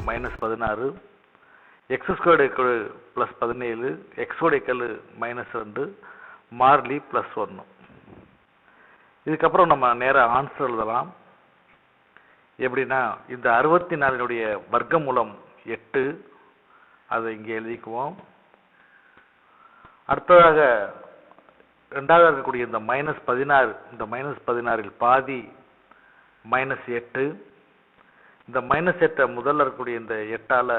-16, x² +17, x2 -2, மாறிலி +1. இதுக்கப்புறம் நம்ம நேராக ஆன்சர் எழுதலாம். எப்படின்னா, இந்த 64 வர்க்கமூலம் 8, அதை இங்கே எழுதிக்குவோம். அடுத்ததாக ரெண்டாவது இருக்கக்கூடிய இந்த -16, இந்த -16 பாதி -8, இந்த -8 முதல்ல இருக்கக்கூடிய இந்த 8ஆல்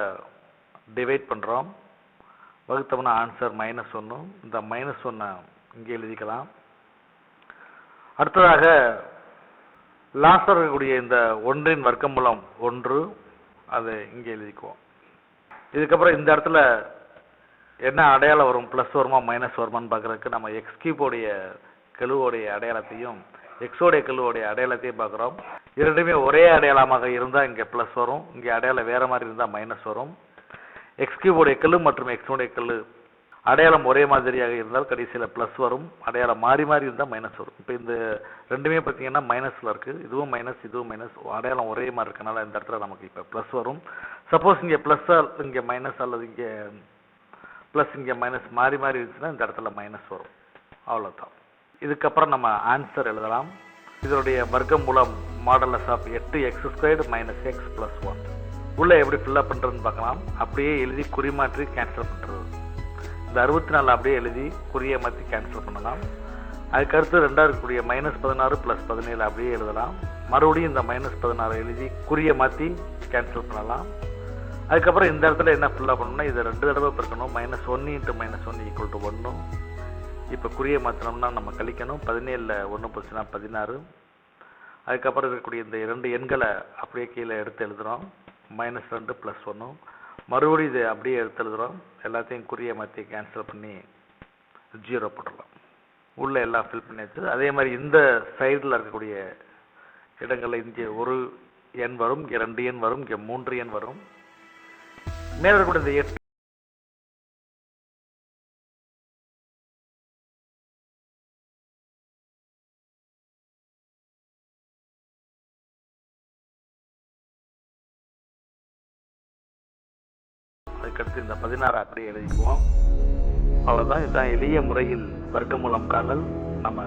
டிவைட் பண்ணுறோம். வகுத்தோம்னா ஆன்சர் -1. இந்த -1 இங்கே எழுதிக்கலாம். அடுத்ததாக லாஸ்ட் இருக்கக்கூடிய இந்த 1இன் வர்க்கமூலம் 1, அதை இங்கே எழுதிக்குவோம். இதுக்கப்புறம் இந்த இடத்துல என்ன அடையாளம் வரும், ப்ளஸ் வருமா மைனஸ் வருமானு பார்க்குறதுக்கு நம்ம x³ கெழுவோடைய அடையாளத்தையும் x கெழுவோடைய அடையாளத்தையும் பார்க்குறோம். இரண்டுமே ஒரே அடையாளமாக இருந்தால் இங்கே ப்ளஸ் வரும், இங்கே அடையாளம் வேறு மாதிரி இருந்தால் மைனஸ் வரும். x³ கெழு மற்றும் x கெழு அடையாளம் ஒரே மாதிரியாக இருந்தால் கடைசியில் ப்ளஸ் வரும், அடையாளம் மாறி மாறி இருந்தால் மைனஸ் வரும். இப்போ இந்த ரெண்டுமே பார்த்தீங்கன்னா மைனஸில் இருக்குது, இதுவும் மைனஸ் இதுவும் மைனஸ், அடையாளம் ஒரே மாதிரி இருக்கனால இந்த இடத்துல நமக்கு இப்போ ப்ளஸ் வரும். சப்போஸ் இங்கே ப்ளஸ் இங்கே மைனஸ் அல்லது இங்கே ப்ளஸ் இங்கே மைனஸ் மாறி மாறி இருந்துச்சுன்னா இந்த இடத்துல மைனஸ் வரும். அவ்வளோதான். இதுக்கப்புறம் நம்ம ஆன்சர் எழுதலாம். இதனுடைய வர்க்கமூலம் மாடலஸ் ஆஃப் 8x² - x + 1 உள்ளே எப்படி ஃபில்லப் பண்ணுறதுன்னு பார்க்கலாம். அப்படியே எழுதி குறிமாற்றி கேன்சல் பண்ணுறது. இந்த 64 அப்படியே எழுதி குறியை மாற்றி கேன்சல் பண்ணலாம். அதுக்கடுத்து ரெண்டாவது இருக்கக்கூடிய -16 + 17 அப்படியே எழுதலாம். மறுபடியும் இந்த -16 எழுதி குறியை மாற்றி கேன்சல் பண்ணலாம். அதுக்கப்புறம் இந்த இடத்துல என்ன ஃபில்லப் பண்ணணும்னா இதை 2 தடவை பெருக்கணும். -1 × -1 = 1. இப்போ குறியை மாற்றினோம்னா நம்ம கழிக்கணும். 17ல் 1 போச்சுன்னா 16. அதுக்கப்புறம் இருக்கக்கூடிய இந்த 2 எண்களை அப்படியே கீழே எடுத்து எழுதுகிறோம். -2 + 1. மறுபடியும் இதை அப்படியே எடுத்து எழுதுகிறோம். எல்லாத்தையும் குறியை மாற்றி கேன்சல் பண்ணி 0 போட்டுடலாம். உள்ளே எல்லாம் ஃபில் பண்ணியாச்சு. அதே மாதிரி இந்த சைடில் இருக்கக்கூடிய இடங்களில் இங்கே 1 எண் வரும், இங்கே 2 எண் வரும், இங்கே 3 எண் வரும். மேலே இருக்கக்கூடிய இந்த 8 அதுக்கடுத்து இந்த 16 அப்படியே எழுதிக்குவோம். அவ்வளோதான். இதுதான் எளிய முறையில் வர்க்கமூலம் காணல். நம்ம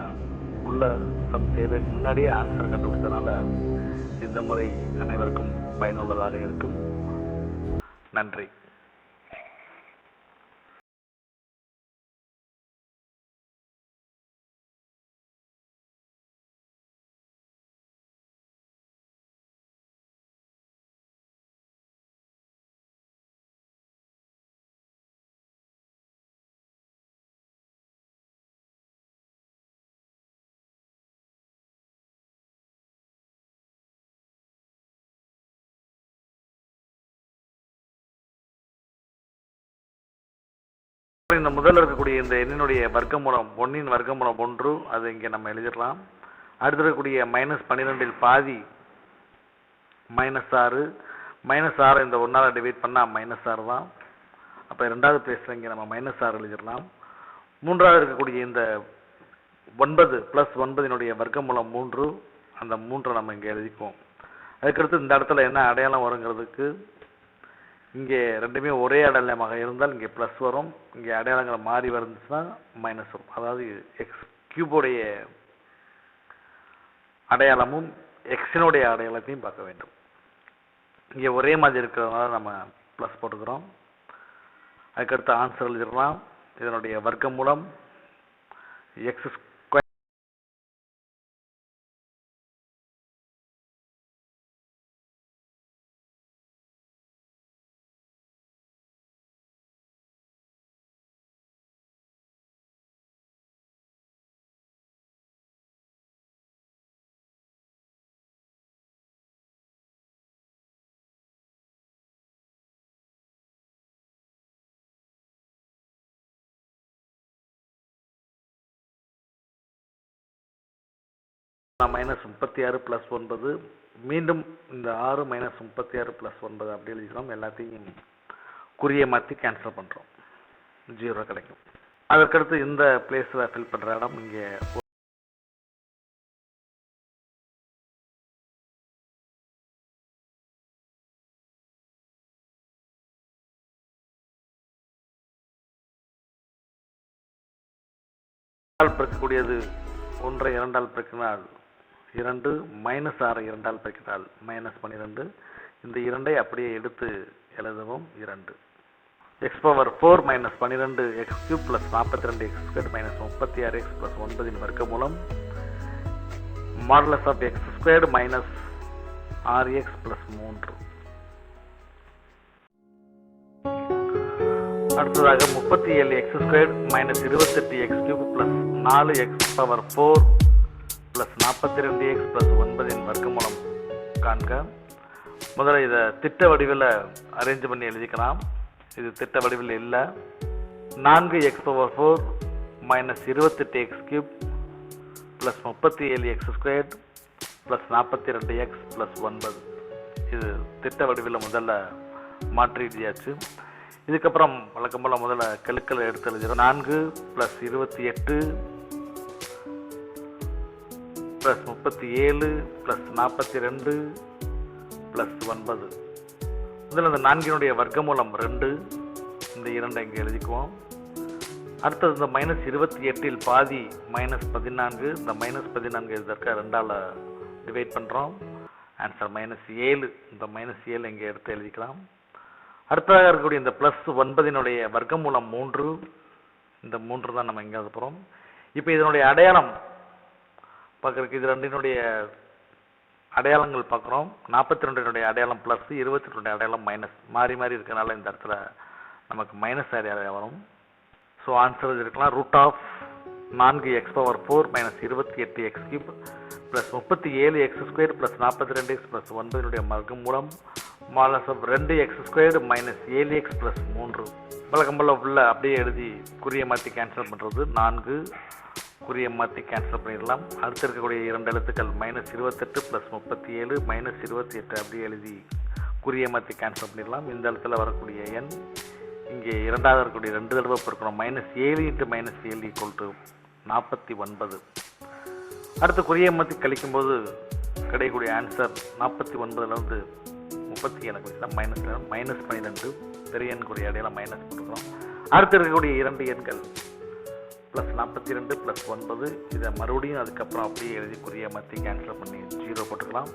உள்ள சம் செய்வதற்கு முன்னாடியே ஆன்சர் கண்டுபிடிச்சதுனால இந்த முறை அனைவருக்கும் பயனுள்ளதாக இருக்கும். நன்றி. இந்த முதல்ல இருக்கக்கூடிய இந்த எண்ணினுடைய வர்க்கமூலம் 1இன் வர்க்கமூலம் 1, அதை இங்கே நம்ம எழுதிடலாம். அடுத்து இருக்கக்கூடிய -12 பாதி -6, -6 இந்த 1ஆல் டிவைட் பண்ணால் -6 தான். அப்போ ரெண்டாவது பிளேஸில் இங்கே நம்ம -6 எழுதிடலாம். மூன்றாவது இருக்கக்கூடிய இந்த 9 + 9 வர்க்கமூலம் 3, அந்த 3 நம்ம இங்கே எழுதிக்குவோம். அதுக்கடுத்து இந்த இடத்துல என்ன அடையாளம் வருங்கிறதுக்கு இங்கே ரெண்டுமே ஒரே அடையாளமாக இருந்தால் இங்கே ப்ளஸ் வரும், இங்கே அடையாளங்கள் மாறி வந்துச்சுன்னா மைனஸ் வரும். அதாவது x³ அடையாளமும் x அடையாளத்தையும் பார்க்க வேண்டும். இங்கே ஒரே மாதிரி இருக்கிறதுனால நம்ம ப்ளஸ் போட்டுக்கிறோம். அதுக்கடுத்து ஆன்சர் எழுதிடலாம். இதனுடைய வர்க்கமூலம் x² -36 + 9, மீண்டும் இந்த 6 -36 + 9 அப்படி எழுதிக்கிறோம். எல்லாத்தையும் குறியை மாற்றி கேன்சல் பண்ணுறோம், 0 கிடைக்கும். அதற்கடுத்து இந்த பிளேஸில் ஃபில் பண்ணுற இடம் இங்கே பெருக்கக்கூடியது 1 2 பெருக்கினால் 2 மைனஸ் 6 2 பெருக்கினால் -12. இந்த 2 அப்படியே எடுத்து எழுதவும் 2. x⁴ minus 12 x³ + 42 x² minus 36 x + 9 வர்க்கமூலம் modulus of x² minus 6x + 3. அடுத்ததாக 37x² minus 28x³ + 4x⁴ + 42x + 9 வர்க்கமூலம் காண்க. முதல்ல இதை திட்ட வடிவில் அரேஞ்ச் பண்ணி எழுதிக்கலாம். இது திட்ட வடிவில் இல்லை. 4x⁴ minus 28x³ + 37x² + 42x + 9. இது திட்ட வடிவில் முதல்ல மாற்றி எழுதியாச்சு. இதுக்கப்புறம் வழக்கம் போல முதல்ல கெழுக்களை எடுத்து எழுதுகிறோம். 4 + 28 + 37 + 42 + 9. முதல்ல இந்த 4 வர்க்கமூலம் 2, இந்த 2 இங்கே எழுதிக்குவோம். அடுத்தது இந்த -28 பாதி -14. இந்த -14 இதற்கு 2ஆல் டிவைட் பண்ணுறோம். ஆன்சர் -7. இந்த -7 இங்கே எடுத்து எழுதிக்கலாம். அடுத்ததாக இருக்கக்கூடிய இந்த +9 வர்க்கமூலம் 3. இந்த 3 தான் நம்ம இங்கே எழுத போகிறோம். இப்போ இதனுடைய அடையாளம் பார்க்குறதுக்கு இது 2 அடையாளங்கள் பார்க்குறோம். 42 அடையாளம் ப்ளஸ், 22 அடையாளம் மைனஸ், மாறி மாறி இருக்கனால இந்த இடத்துல நமக்கு மைனஸ் அடையாளம் வரும். ஸோ ஆன்சர் இருக்கலாம் √4x⁴ minus 28x³ + 37x² + 42x + 9 வர்க்கமூலம் modulus of 2x² minus 7x + 3. வழக்கம் போல உள்ள அப்படியே எழுதி குறியை மாற்றி கேன்சல் பண்ணுறது. 4 குறியை மாற்றி கேன்சல் பண்ணிடலாம். அடுத்து இருக்கக்கூடிய 2 எழுத்துக்கள் -28 + 37 -28 அப்படியே எழுதி குறியை மாற்றி கேன்சல் பண்ணிடலாம். இந்த இடத்துல வரக்கூடிய எண் இங்கே இரண்டாவது இருக்கக்கூடிய 2 தடவை பெருக்கணும். -7 × -7 = 49. அடுத்து குறியை மாற்றி கழிக்கும்போது கிடைக்கக்கூடிய ஆன்சர் 49லேருந்து 37 -12 பெரிய எண்ணுக்குரிய அடையாளம் மைனஸ் போட்டுக்கிறோம். அடுத்து இருக்கக்கூடிய 2 எண்கள் +42 + 9. இதை மறுபடியும் அதுக்கப்புறம் அப்படியே எழுதி குறியை மாற்றி கேன்சல் பண்ணி 0 போட்டுக்கலாம்.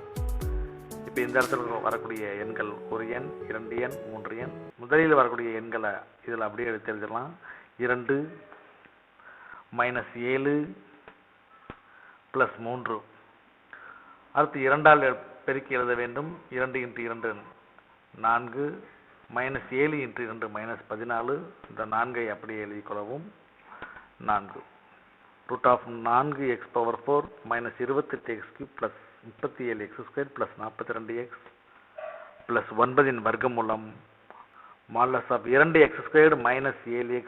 இப்போ இந்த இடத்துல வரக்கூடிய எண்கள் 1 எண், 2 எண், 3 எண். முதலில் வரக்கூடிய எண்களை இதில் அப்படியே எடுத்து எழுதிடலாம். 2 -7 + 3. அடுத்து 2ஆல் பெருக்கி எழுத வேண்டும். 2 × 2 4 -7 × 2 -14. இந்த 4ஐ அப்படியே எழுதிக் கொள்ளவும். 4 √4x⁴ minus 28x³ + 37x² + 42x + 9 வர்க்கமூலம் modulus of 2x² minus 7x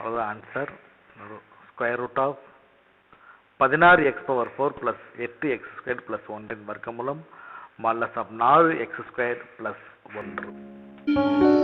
அவ்வளோதான் ஆன்சர். √16x⁴ + 8x² + 1 வர்க்கமூலம் மாடுலஸ் ஆஃப் 4x² + 1.